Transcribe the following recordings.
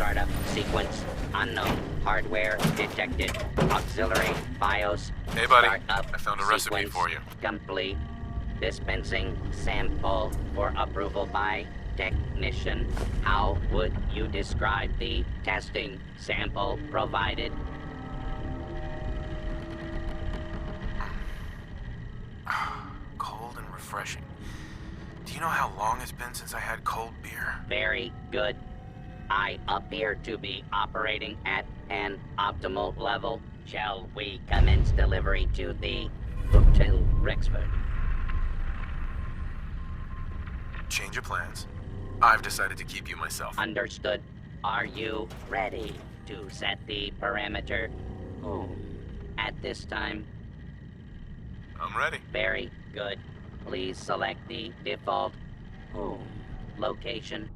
Startup sequence unknown. Hardware detected. Auxiliary BIOS. Hey, buddy. Startup I found a recipe sequence for you. complete. Dispensing sample for approval by technician. How would you describe the testing sample provided? Cold and refreshing. Do you know how long it's been since I had cold beer? Very good. I appear to be operating at an optimal level. Shall we commence delivery to the Hotel Rexford? Change of plans. I've decided to keep you myself. Understood. Are you ready to set the parameter at this time? I'm ready. Very good. Please select the default location.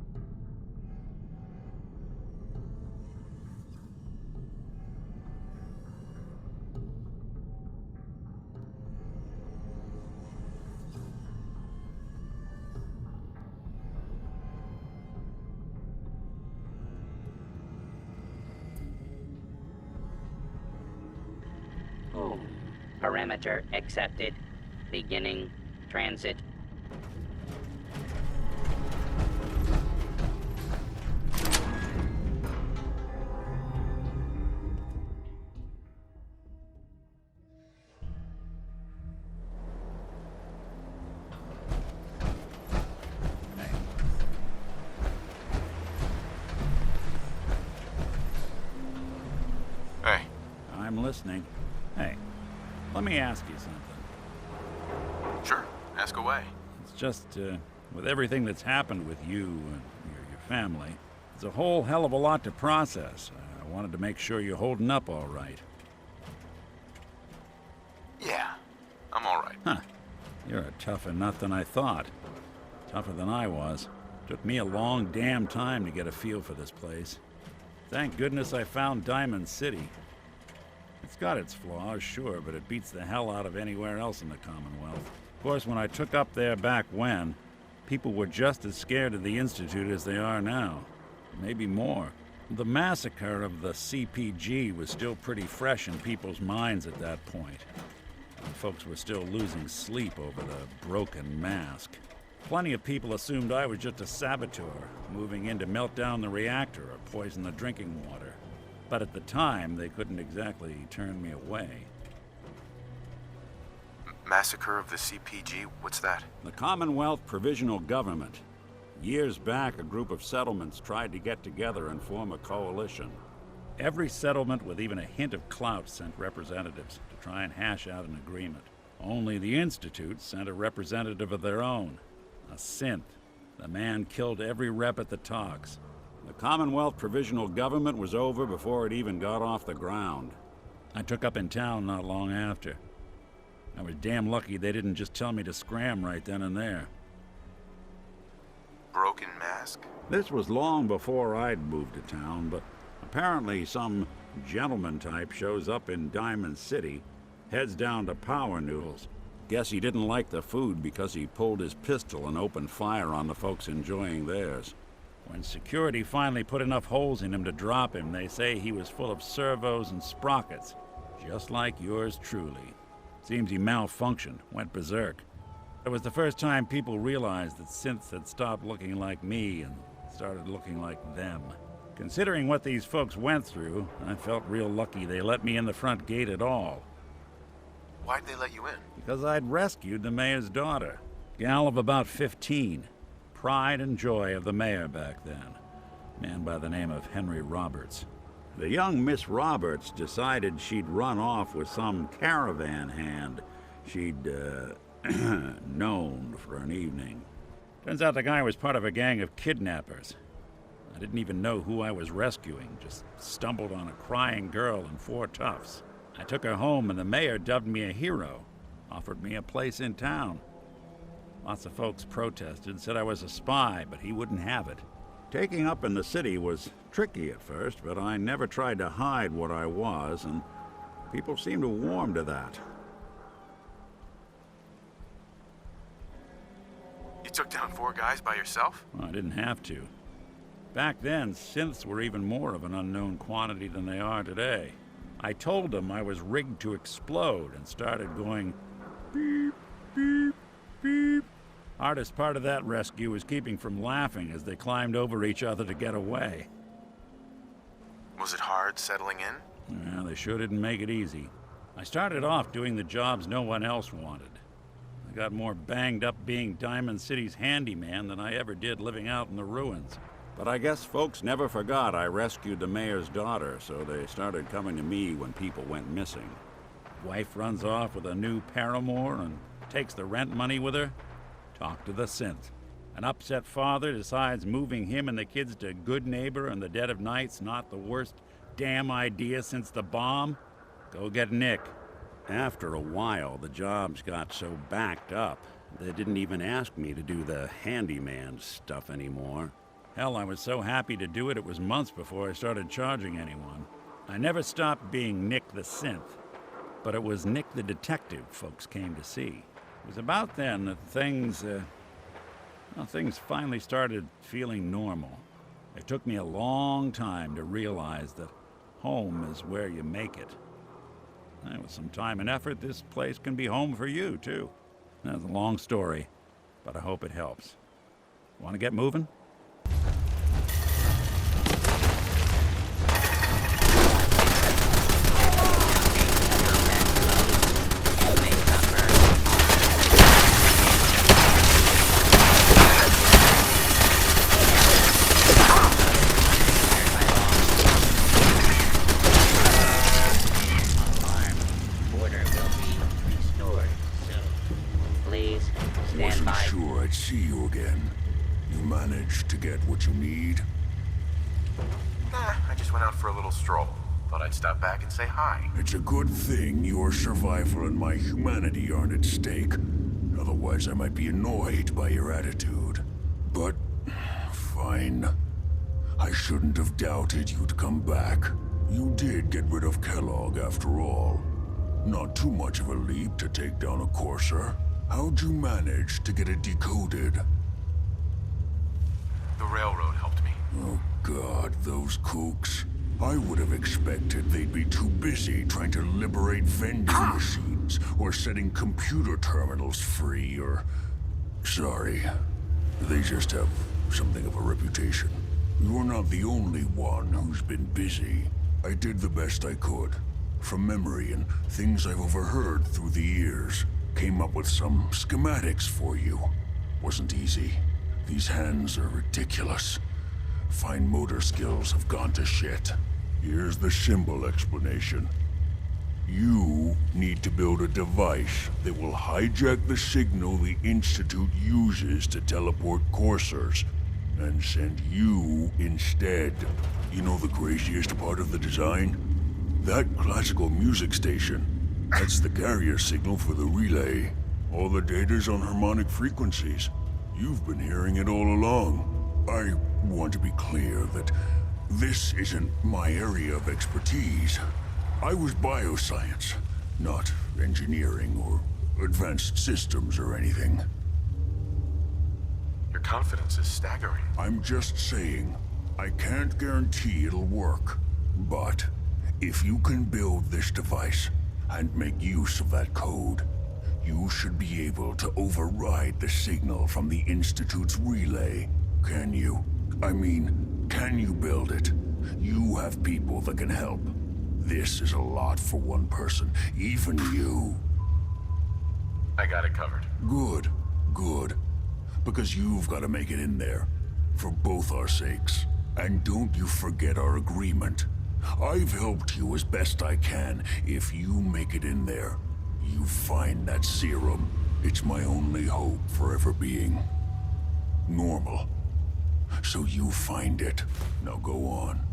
Parameter accepted. Beginning transit. Hey. I'm listening. Hey, let me ask you something. Sure. Ask away. It's just, with everything that's happened with you and your family, it's a whole hell of a lot to process. I wanted to make sure you're holding up all right. Yeah. I'm alright. Huh. You're a tougher nut than I thought. Tougher than I was. Took me a long damn time to get a feel for this place. Thank goodness I found Diamond City. It's got its flaws, sure, but it beats the hell out of anywhere else in the Commonwealth. Of course, when I took up there back when, people were just as scared of the Institute as they are now. Maybe more. The massacre of the CPG was still pretty fresh in people's minds at that point. Folks were still losing sleep over the broken mask. Plenty of people assumed I was just a saboteur, moving in to melt down the reactor or poison the drinking water. But at the time, they couldn't exactly turn me away. Massacre of the CPG? What's that? The Commonwealth Provisional Government. Years back, a group of settlements tried to get together and form a coalition. Every settlement with even a hint of clout sent representatives to try and hash out an agreement. Only the Institute sent a representative of their own, a synth. The man killed every rep at the talks. The Commonwealth Provisional Government was over before it even got off the ground. I took up in town not long after. I was damn lucky they didn't just tell me to scram right then and there. Broken mask? This was long before I'd moved to town, but apparently some gentleman type shows up in Diamond City, heads down to Power Noodles. Guess he didn't like the food because he pulled his pistol and opened fire on the folks enjoying theirs. When security finally put enough holes in him to drop him, they say he was full of servos and sprockets, just like yours truly. Seems he malfunctioned, went berserk. It was the first time people realized that synths had stopped looking like me and started looking like them. Considering what these folks went through, I felt real lucky they let me in the front gate at all. Why'd they let you in? Because I'd rescued the mayor's daughter. Gal of about 15. Pride and joy of the mayor back then. Man by the name of Henry Roberts. The young Miss Roberts decided she'd run off with some caravan hand she'd, known for an evening. Turns out the guy was part of a gang of kidnappers. I didn't even know who I was rescuing, just stumbled on a crying girl and 4 toughs. I took her home and the mayor dubbed me a hero, offered me a place in town. Lots of folks protested, said I was a spy, but he wouldn't have it. Taking up in the city was tricky at first, but I never tried to hide what I was, and people seemed to warm to that. You took down 4 guys by yourself? Well, I didn't have to. Back then, synths were even more of an unknown quantity than they are today. I told them I was rigged to explode and started going beep, beep, beep. Hardest part of that rescue was keeping from laughing as they climbed over each other to get away. Was it hard settling in? Yeah, they sure didn't make it easy. I started off doing the jobs no one else wanted. I got more banged up being Diamond City's handyman than I ever did living out in the ruins. But I guess folks never forgot I rescued the mayor's daughter, so they started coming to me when people went missing. Wife runs off with a new paramour and takes the rent money with her. Talk to the synth. An upset father decides moving him and the kids to Good Neighbor in the dead of night's not the worst damn idea since the bomb. Go get Nick. After a while, the jobs got so backed up, they didn't even ask me to do the handyman stuff anymore. Hell, I was so happy to do it, it was months before I started charging anyone. I never stopped being Nick the Synth, but it was Nick the Detective folks came to see. It was about then that things finally started feeling normal. It took me a long time to realize that home is where you make it. And with some time and effort, this place can be home for you, too. That's a long story, but I hope it helps. Want to get moving? See you again. You managed to get what you need? Nah, I just went out for a little stroll. Thought I'd stop back and say hi. It's a good thing your survival and my humanity aren't at stake. Otherwise, I might be annoyed by your attitude. But, fine. I shouldn't have doubted you'd come back. You did get rid of Kellogg after all. Not too much of a leap to take down a courser. How'd you manage to get it decoded? The railroad helped me. Oh God, those kooks. I would have expected they'd be too busy trying to liberate vending machines, or setting computer terminals free, or... Sorry. They just have something of a reputation. You're not the only one who's been busy. I did the best I could. From memory and things I've overheard through the years. Came up with some schematics for you. Wasn't easy. These hands are ridiculous. Fine motor skills have gone to shit. Here's the symbol explanation. You need to build a device that will hijack the signal the Institute uses to teleport coursers, and send you instead. You know the craziest part of the design? That classical music station. That's the carrier signal for the relay. All the data's on harmonic frequencies. You've been hearing it all along. I want to be clear that this isn't my area of expertise. I was bioscience, not engineering or advanced systems or anything. Your confidence is staggering. I'm just saying, I can't guarantee it'll work. But if you can build this device, and make use of that code, you should be able to override the signal from the Institute's relay. Can you? I mean, can you build it? You have people that can help. This is a lot for one person, even you. I got it covered. Good, good. Because you've got to make it in there, for both our sakes. And don't you forget our agreement. I've helped you as best I can. If you make it in there, you find that serum. It's my only hope for ever being normal. So you find it. Now go on.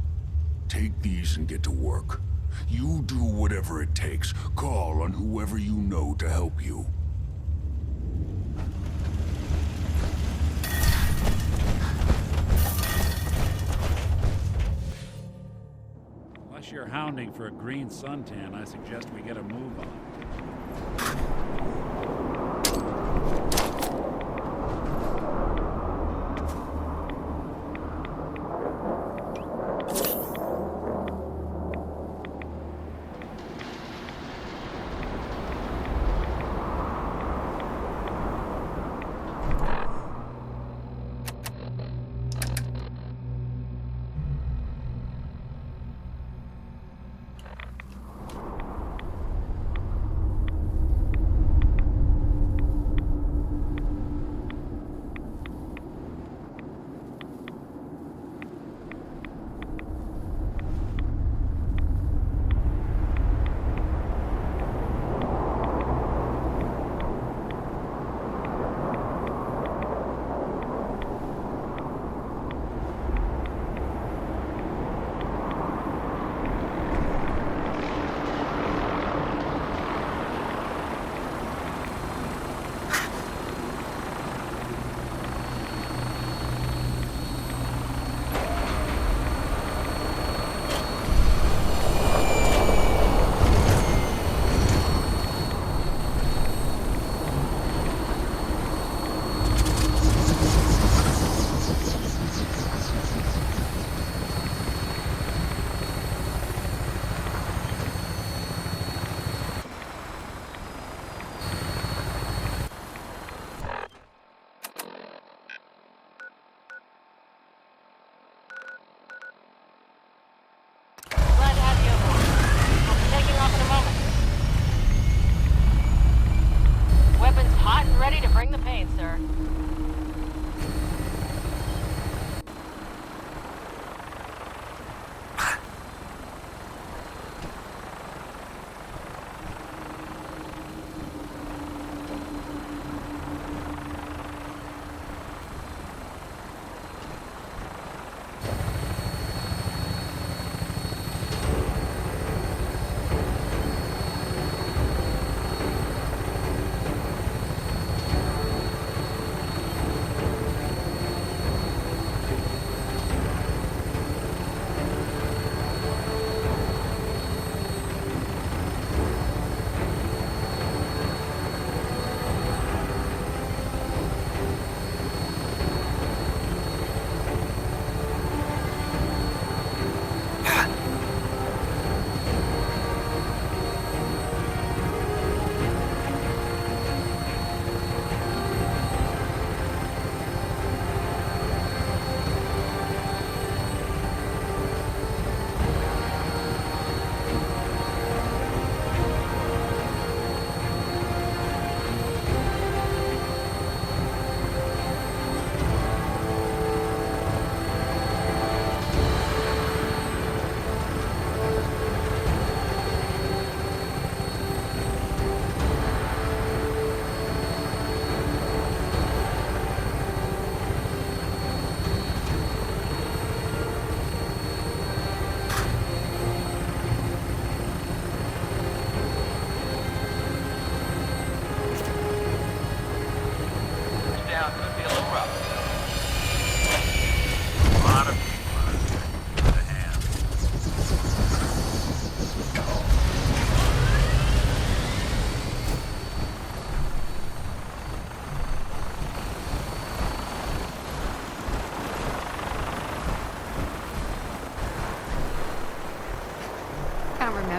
Take these and get to work. You do whatever it takes. Call on whoever you know to help you. Unless you're hounding for a green suntan, I suggest we get a move on.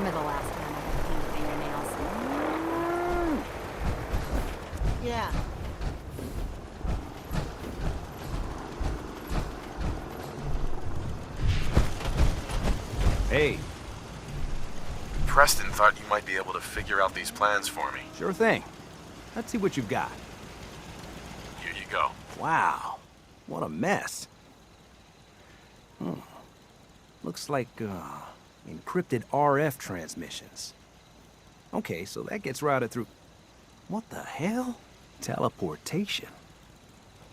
remember the last time I had pink fingernails. Yeah. Hey, Preston thought you might be able to figure out these plans for me. sure thing. Let's see what you've got. Here you go. Wow, what a mess. Looks like, encrypted RF transmissions. Okay, so that gets routed through... What the hell? Teleportation.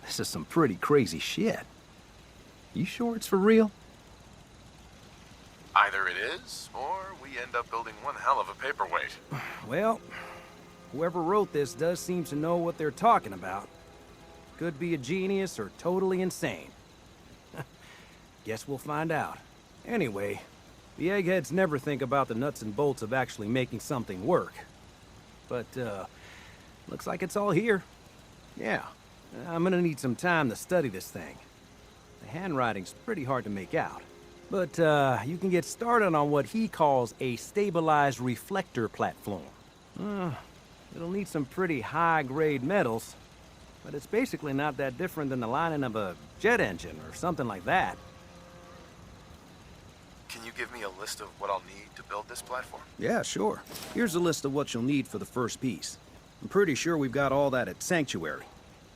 This is some pretty crazy shit. You sure it's for real? Either it is, or we end up building one hell of a paperweight. Well, whoever wrote this does seem to know what they're talking about. Could be a genius or totally insane. Guess we'll find out. Anyway, the eggheads never think about the nuts and bolts of actually making something work. But, looks like it's all here. Yeah, I'm gonna need some time to study this thing. The handwriting's pretty hard to make out. But, you can get started on what he calls a stabilized reflector platform. It'll need some pretty high-grade metals, but it's basically not that different than the lining of a jet engine or something like that. Can you give me a list of what I'll need to build this platform? Yeah, sure. Here's a list of what you'll need for the first piece. I'm pretty sure we've got all that at Sanctuary,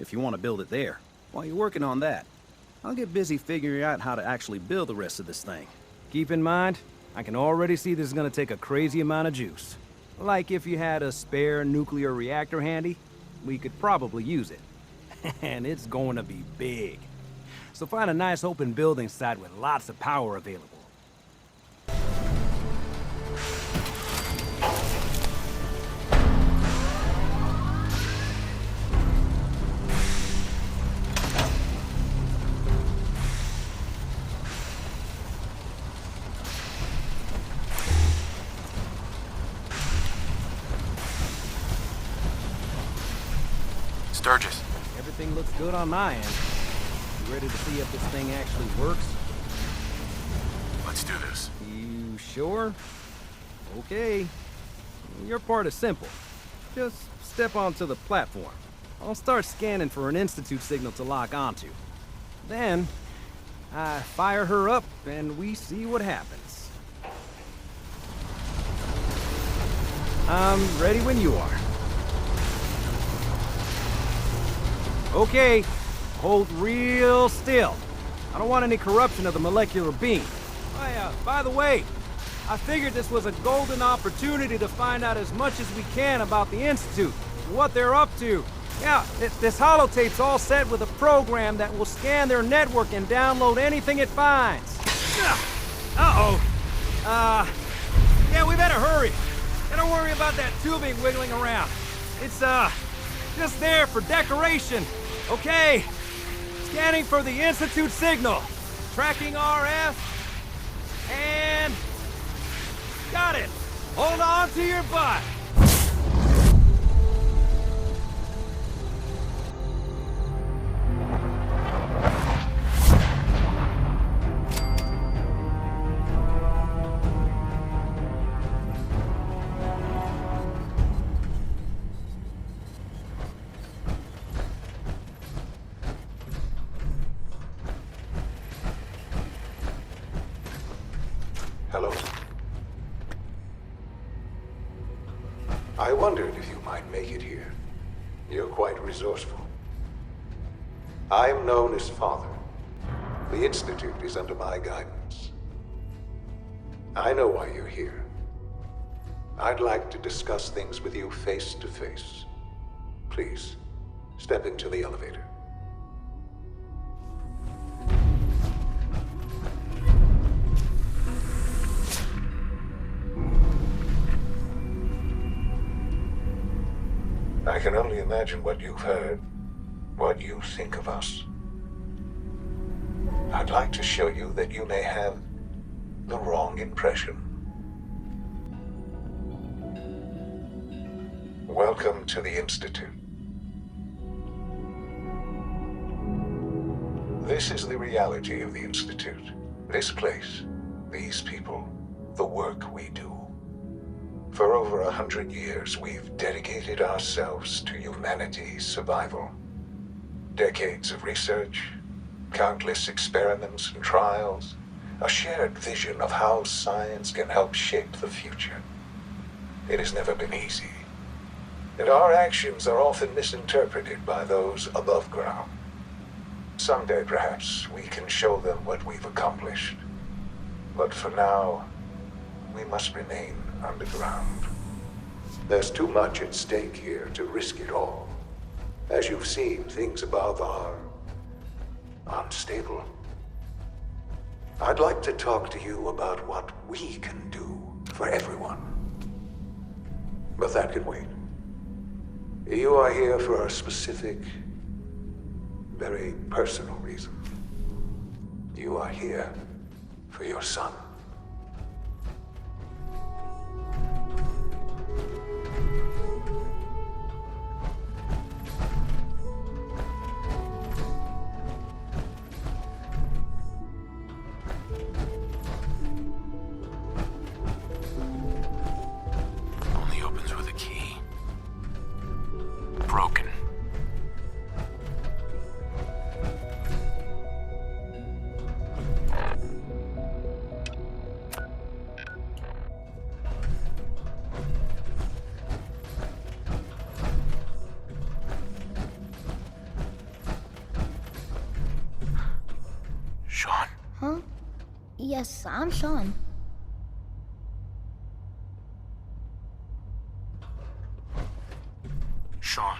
if you want to build it there. While you're working on that, I'll get busy figuring out how to actually build the rest of this thing. Keep in mind, I can already see this is gonna take a crazy amount of juice. Like if you had a spare nuclear reactor handy, we could probably use it. And it's going to be big. So find a nice open building site with lots of power available. Sturgis. Everything looks good on my end. You ready to see if this thing actually works? Let's do this. You sure? Okay. Your part is simple. Just step onto the platform. I'll start scanning for an Institute signal to lock onto. Then, I fire her up and we see what happens. I'm ready when you are. Okay, hold real still. I don't want any corruption of the molecular beam. By the way, I figured this was a golden opportunity to find out as much as we can about the Institute, what they're up to. Yeah, this holotape's all set with a program that will scan their network and download anything it finds. Uh-oh. Yeah, we better hurry. And don't worry about that tubing wiggling around. It's, just there for decoration. Okay. Scanning for the Institute signal. Tracking RF. And... got it. Hold on to your butt. Hello. I wondered if you might make it here. You're quite resourceful. I'm known as Father. The Institute is under my guidance. I know why you're here. I'd like to discuss things with you face to face. Please, step into the elevator. I can only imagine what you've heard, what you think of us. I'd like to show you that you may have the wrong impression. Welcome to the Institute. This is the reality of the Institute. This place, these people, the work we do. For over 100 years, we've dedicated ourselves to humanity's survival. Decades of research, countless experiments and trials, a shared vision of how science can help shape the future. It has never been easy, and our actions are often misinterpreted by those above ground. Someday, perhaps, we can show them what we've accomplished. But for now, we must remain underground. There's too much at stake here to risk it all. As you've seen, things above are unstable. I'd like to talk to you about what we can do for everyone. But that can wait. You are here for a specific, very personal reason. You are here for your son. Only opens with a key. Broken. Sean? Huh? Yes, I'm Sean. Sean.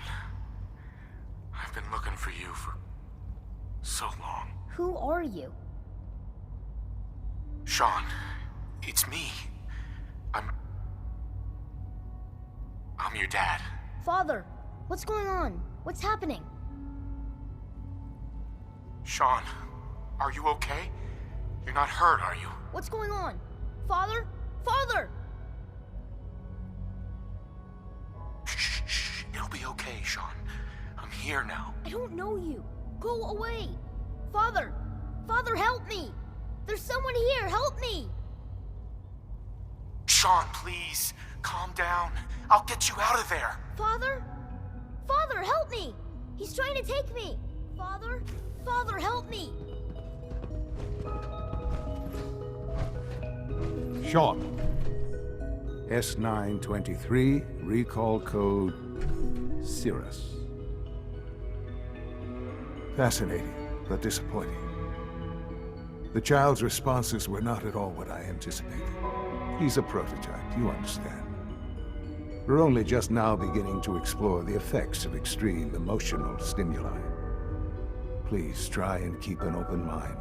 I've been looking for you for so long. Who are you? Sean, it's me. I'm your dad. Father, what's going on? What's happening? Sean, are you okay? You're not hurt, are you? What's going on? Father? Father! Shh, shh. It'll be okay, Sean. I'm here now. I don't know you. Go away. Father! Father, help me! There's someone here, help me! Sean, please. Calm down. I'll get you out of there. Father? Father, help me! He's trying to take me! Father? Father, help me! Sean. S923, recall code Cirrus. Fascinating, but disappointing. The child's responses were not at all what I anticipated. He's a prototype, you understand. We're only just now beginning to explore the effects of extreme emotional stimuli. Please try and keep an open mind.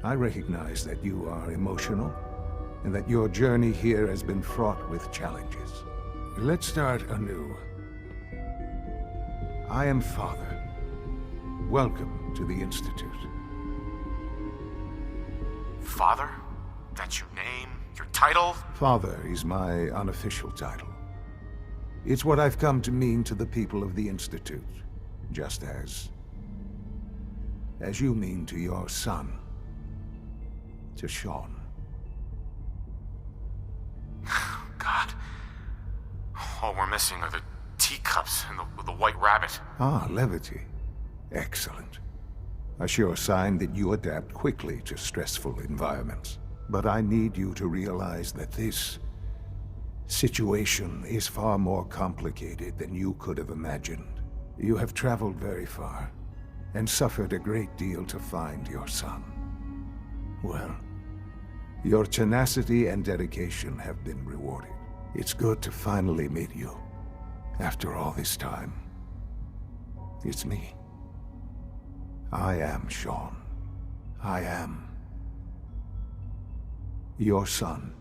I recognize that you are emotional, and that your journey here has been fraught with challenges. Let's start anew. I am Father. Welcome to the Institute. Father? That's your name? Your title? Father is my unofficial title. It's what I've come to mean to the people of the Institute, just as you mean to your son, to Sean. God. All we're missing are the teacups and the white rabbit. Ah, levity. Excellent. A sure sign that you adapt quickly to stressful environments. But I need you to realize that this situation is far more complicated than you could have imagined. You have traveled very far, and suffered a great deal to find your son. Well, your tenacity and dedication have been rewarded. It's good to finally meet you, after all this time. It's me. I am Sean. I am your son.